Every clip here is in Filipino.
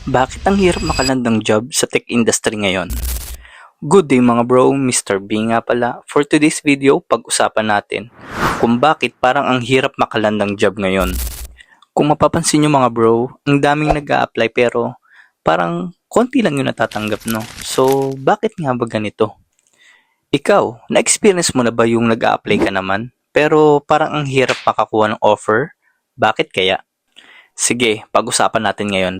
Bakit ang hirap makaland ng job sa tech industry ngayon? Good day mga bro, Mr. B nga pala. For today's video, pag-usapan natin kung bakit parang ang hirap makaland ng job ngayon. Kung mapapansin nyo mga bro, ang daming nag-a-apply pero parang konti lang yung natatanggap no. So, bakit nga ba ganito? Ikaw, na-experience mo na ba yung nag-a-apply ka naman? Pero parang ang hirap makakuha ng offer? Bakit kaya? Sige, pag-usapan natin ngayon.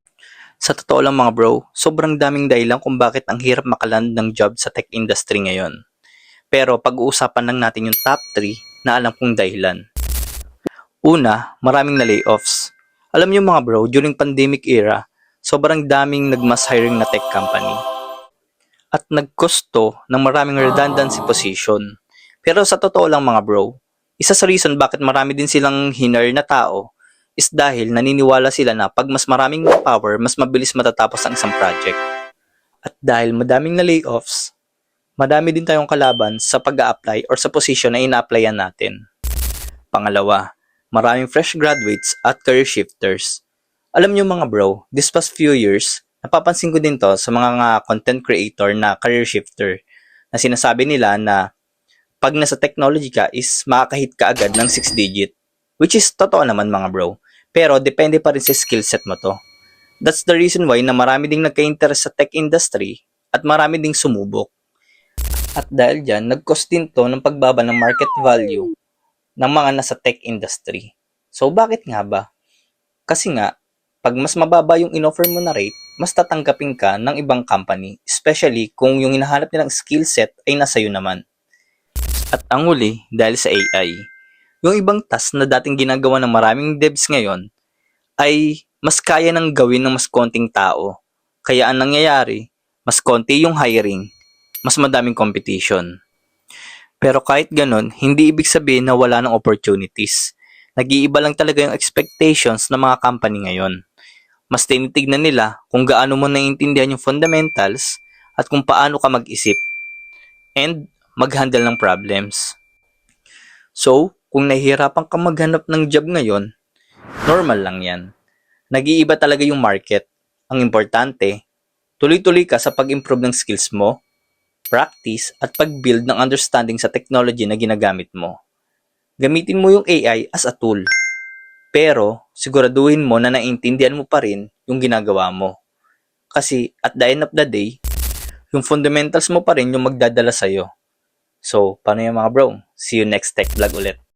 Sa totoo lang mga bro, sobrang daming dahilan kung bakit ang hirap makaland ng job sa tech industry ngayon. Pero pag-uusapan lang natin yung top 3 na alam kong dahilan. Una, maraming na layoffs. Alam niyo mga bro, during pandemic era, sobrang daming nag-mass hiring na tech company. At nagkosto ng maraming redundancy position. Pero sa totoo lang mga bro, isa sa reason bakit marami din silang hinire na tao is dahil naniniwala sila na pag mas maraming power, mas mabilis matatapos ang isang project. At dahil madaming na layoffs, madami din tayong kalaban sa pag-a-apply or sa position na ina-applyan natin. Pangalawa, maraming fresh graduates at career shifters. Alam nyo mga bro, this past few years, napapansin ko din to sa mga content creator na career shifter na sinasabi nila na pag nasa technology ka is makakahit ka agad ng 6 digit. Which is totoo naman mga bro. Pero depende pa rin sa skill set mo to. That's the reason why na marami ding nagka-interest sa tech industry at marami ding sumubok. At dahil dyan, nag-cause din to ng pagbaba ng market value ng mga nasa tech industry. So bakit nga ba? Kasi nga, pag mas mababa yung in-offer mo na rate, mas tatanggapin ka ng ibang company, especially kung yung hinahanap nilang skill set ay nasa iyo naman. At ang huli, dahil sa AI, yung ibang task na dating ginagawa ng maraming devs ngayon ay mas kaya nang gawin ng mas konting tao. Kaya ang nangyayari, mas konti yung hiring, mas madaming competition. Pero kahit ganun, hindi ibig sabihin na wala ng opportunities. Nag-iiba lang talaga yung expectations ng mga company ngayon. Mas tinitignan nila kung gaano mo naiintindihan yung fundamentals at kung paano ka mag-isip and mag-handle ng problems. So, kung nahihirapan ka maghanap ng job ngayon, normal lang yan. Nag-iiba talaga yung market. Ang importante, tuloy-tuloy ka sa pag-improve ng skills mo, practice, at pag-build ng understanding sa technology na ginagamit mo. Gamitin mo yung AI as a tool. Pero, siguraduhin mo na naiintindihan mo pa rin yung ginagawa mo. Kasi, at the end of the day, yung fundamentals mo pa rin yung magdadala sa'yo. So, paano yung mga bro? See you next tech vlog ulit.